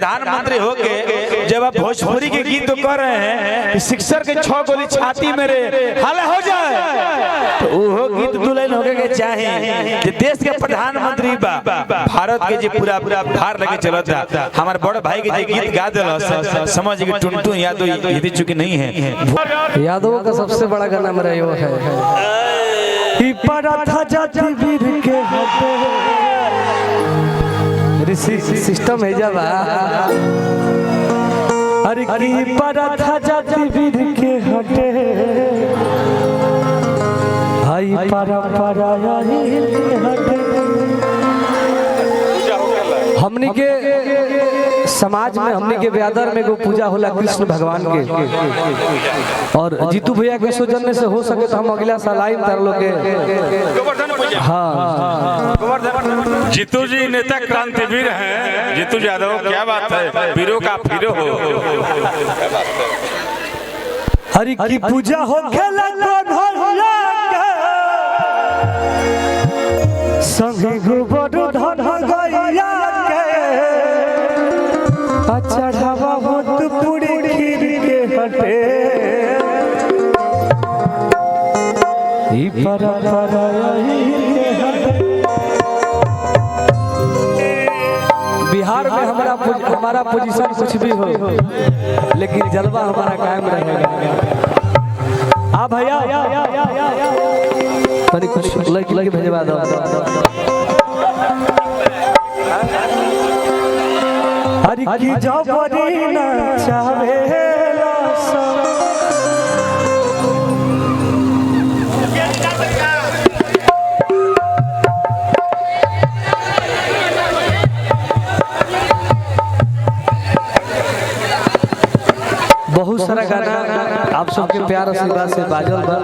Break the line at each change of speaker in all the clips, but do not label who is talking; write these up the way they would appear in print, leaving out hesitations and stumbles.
प्रधानमंत्री होके जब आप भोजपुरी के गीत कर रहे हैं, सिक्सर के 6 गोली छाती मेरे हल हो जाए, तो वो गीत दुल्हन होके के चाहे कि देश के प्रधानमंत्री बा भारत के जी पूरा भार लगे चलता। हमारे बड़े भाई के जी गीत गा दिल समझ के टुनटू यादव यदि चुकी नहीं है।
यादव का सबसे बड़ा गाना मेरा यो है सिस्टम है जब अरे की परा था जाति वीर के हटे हाई परा परा हटे। हमनी के समाज में हमनी के व्यादर में गो पूजा होला कृष्ण भगवान के, और जीतू भैया के सौजन्य से हो सके तो हम अगला साल आए तार लोग के। हाँ
जीतू जी नेता क्रांतिवीर हैं, जीतू यादव क्या बात है, वीरों का हीरो हो।
हरि की पूजा हो खेला संगे गोबर धन गैया के चढ़ावा होत पूरी खीर के हटे ई परंपरा बिहार में हमारा पोजीशन कुछ भी हो लेकिन जलवा हमारा कायम रहेगा। आ भैया तनी कुछ लड़की भेजवा दो। हरि की जबरी न चाहेला बहुत सारा गाना आप सबके प्यार आशीर्वाद से बाजल बा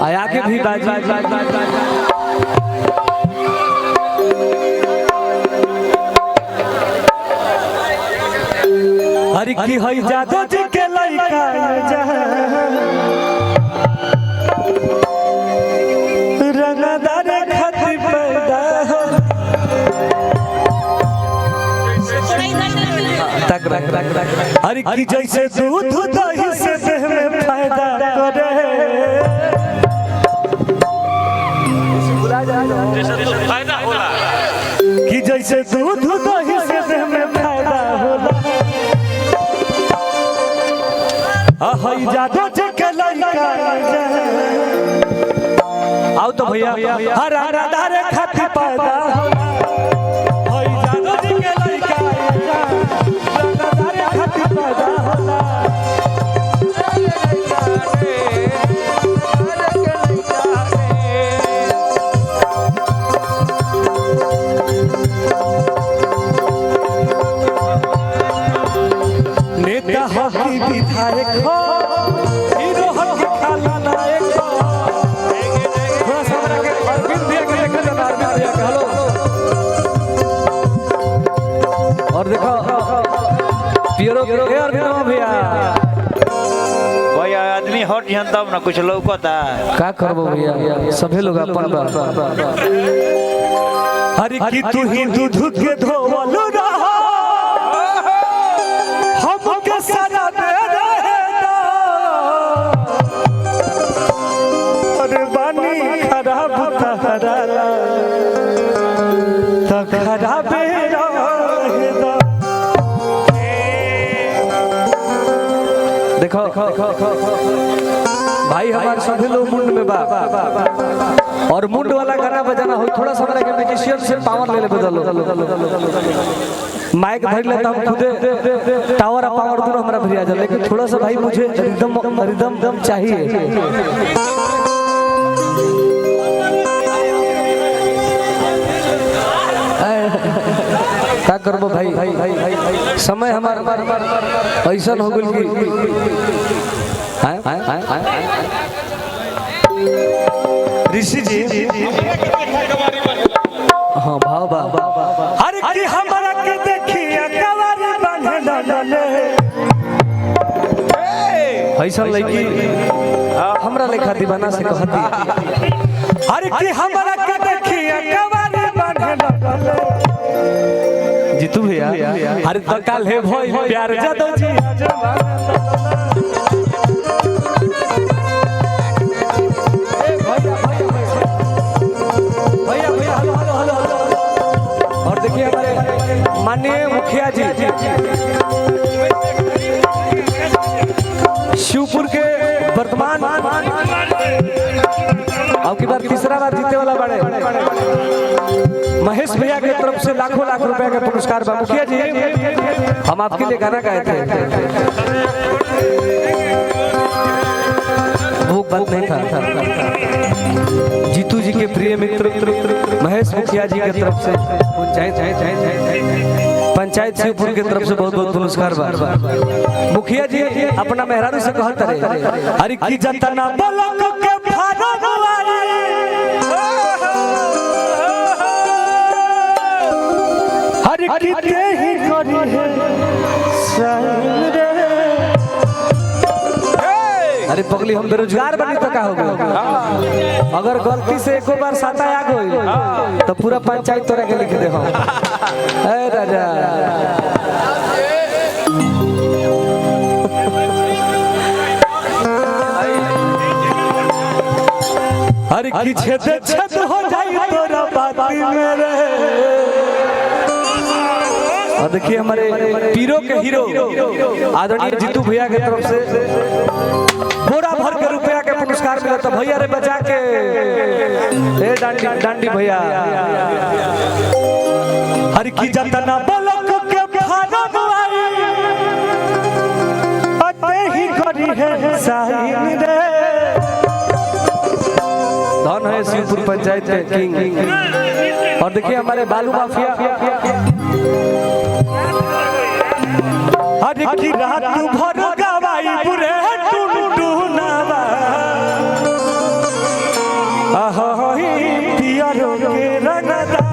आया के भी बाजी। हरि की हई जादू जी के लइका रंगदार खातिर पैदा तक हरि की जैसे दूध दही से देह में फायदा करे कि जैसे दूध दही से देह में फायदा होला हई जादू जी के लइका आओ तो भैया हर रंगदार खातिर पैदा हई जादू जी के लइका रंगदार खातिर पैदा होला। नेता हकी विधायक हो हीरो हकी खाला नायक हो। थोड़ा सा हमरा के अरविंद भैया के देखा जाता, अरविंद भैया के हेलो। और देखो पियरो के अरविंद भैया
भैया आदमी हट जन तब ना कुछ लौकता
का करबो भैया सभे लोग अपन बा। हरि की तू ही दूध के धोवल रहा हमके सारा दे देता अरे बानी खराब तहरा त खराब रहेदा। देखो भाई हमारे सभी लोग मुंड में बा और मुंड वाला गाना बजाना हो थोड़ा सा के म्यूजिशियन से पावर ले ले बदलो माइक भर लेता हम खुदे टावर और पावर दोनों हमारा भरिया जा, लेकिन थोड़ा सा भाई मुझे रिदम चाहिए। क्या करबो भाई समय हमारा ऐसा हो गइल कि ऋषि जी हाँ भाव बा हर की हमारा के देखिए कवारी बांधे डाले ऐसा लड़की हमरा लेखा दीवाना से कहती हर की हमारा के देखिए कवारी बांधे डाले जीतू भैया अरे तो कल है भाई प्यार जादो जी भैया भैया हेलो हेलो हेलो और देखिए हमारे माननीय मुखिया जी शिवपुर के वर्तमान अब की बार तीसरा बार जीते वाला बड़े महेश भैया की तरफ से लाखों लाख रुपए का पुरस्कार बा। मुखिया जी हम आपके लिए गाना गाए थे, वो बात नहीं था। जीतू जी के प्रिय मित्र महेश मुखिया जी की तरफ से पंचायत शिवपुर की तरफ से बहुत बहुत पुरस्कार बा। मुखिया जी अपना मेहरारू से कहत रहे अरे की जतना बलक के फारम वाली हर किते ही करी है अरे पगली हम बेरोजगार बनी तो का हो गया अगर गलती से एको बार साता आ गई तो पूरा पंचायत तोरा के लिख दे हम ए राजा अरे की छेद हो जाई तोरा बाती में रे। और देखिए हमारे पीरो के हीरो आदरणीय जीतू भैया की तरफ से बोरा भर के रुपया के पुरस्कार मिला तो भैया रे बचा के ए डांडी भैया हर की जतना बलक के फारम आई अते ही करी है साहिन रे। धन है शिवपुर पंचायत के किंग। और देखिए हमारे बालू माफिया अरे की रात भर गवाई बुरे टुनटुनावा आहोई पियरो के रंगदा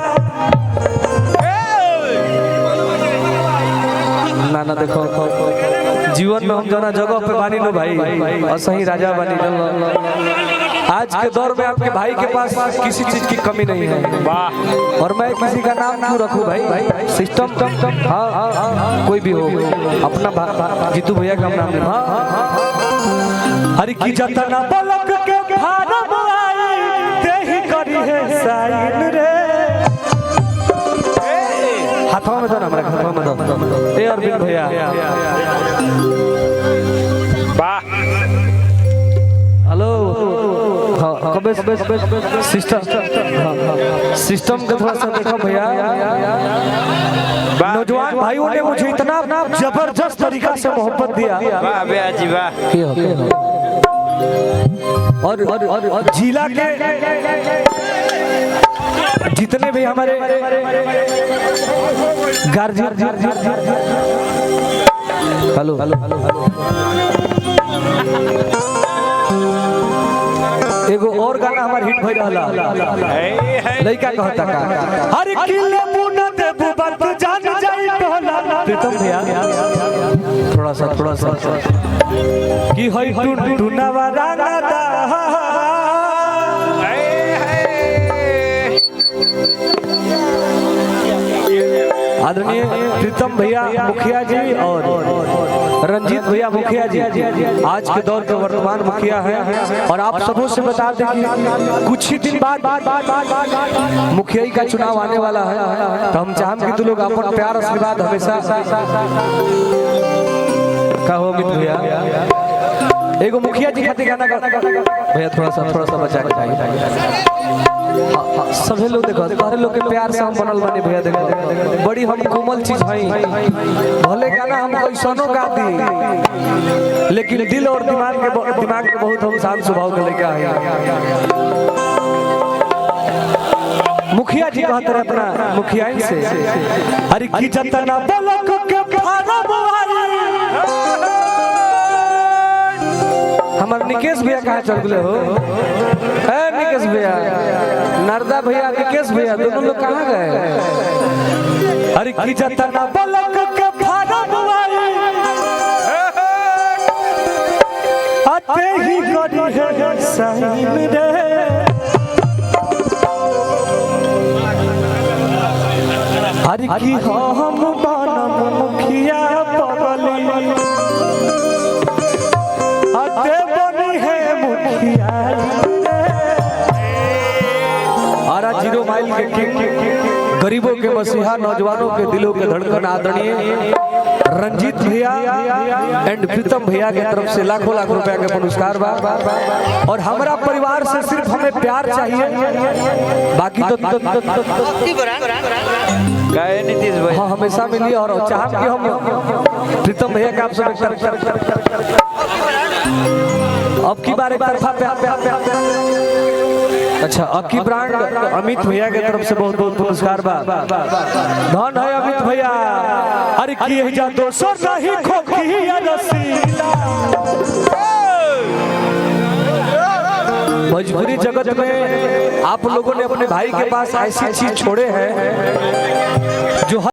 ना ना देखो जीवन में हम जना जगह पे बानी लो भाई असही राजा बानी लो। आज के दौर में आपके भाई के पास किसी चीज की कमी नहीं है। वाह। और मैं किसी का नाम क्यों रखूं भाई सिस्टम हाँ कोई भी हो अपना जीतू भैया का नाम ले हरि की जतना बलक के फारम आई देही करी है साइन रे। हाथों में दो ना हमारे हाथों में दो ए अरविंद भैया वाह हेलो कबे सिस्टम का थोड़ा सा देखो भैया। नौजवान भाइयों ने मुझे इतना जबरदस्त तरीका से मोहब्बत दिया और जिला के जितने भी हमारे गार्जियन हेलो एगो और गाना हमार हिट भई रहला लइका कहता का हर किले मुना देबू बात जान जाई तोला प्रीतम भैया थोड़ा सा की होई टुनटुनावा रांगादा आदरणीय प्रीतम भैया मुखिया जी और रंजीत भैया मुखिया जी आज के दौर के वर्तमान मुखिया हैं। और आप सबों से बता दें कि कुछ ही दिन बाद मुखिया का चुनाव आने वाला है तो हम चाहम कि तू लोग अपन प्यार आशीर्वाद हमेशा कहो मित्र भैया एगो मुखिया जी खातिर गाना भैया थोड़ा सा बचा के गाइए। सभी लोग देखो सारे लोग के प्यार से हम बनल बानी भैया देखो बड़ी हम कोमल चीज हई भले गाना हम कैसनो गा दी लेकिन दिल और दिमाग के बहुत हम शांत स्वभाव के लेके आए। मुखिया जी कहते रहे अपना मुखिया से अरे की जतना बलक के फारम वाली हमार निकेश भैया कहाँ चल गए हो निकेश भैया नरदा भैया निकेश भैया दोनों लोग कहाँ गए। अरे की जतना बलक के फारम वाली आते ही गड़ी है साइन रे। हर की हम बनम मुखिया पगली अते बनी है मुखिया आरा 0 माइल के किंग गरीबों के मसीहा नौजवानों के दिलों के धड़कन आदरणीय रंजीत भैया एंड प्रीतम भैया के तरफ से लाखों लाख रुपया के पुरस्कार बा और हमारा परिवार से सिर्फ हमें प्यार चाहिए बाकी तो
गए नीतीश भाई
हाँ हमेशा मिली और चाहत कि हम प्रीतम भैया का आपसे अब की बार एक तरफा अच्छा अब की ब्रांड अमित भैया के तरफ से बहुत बहुत पुरस्कार बा धन है अमित भैया अरे की जा दोसर नहीं खोखिया रसीला भोजपुरी जगत में आप लोगों ने अपने भाई के पास ऐसी चीज छोड़े हैं जो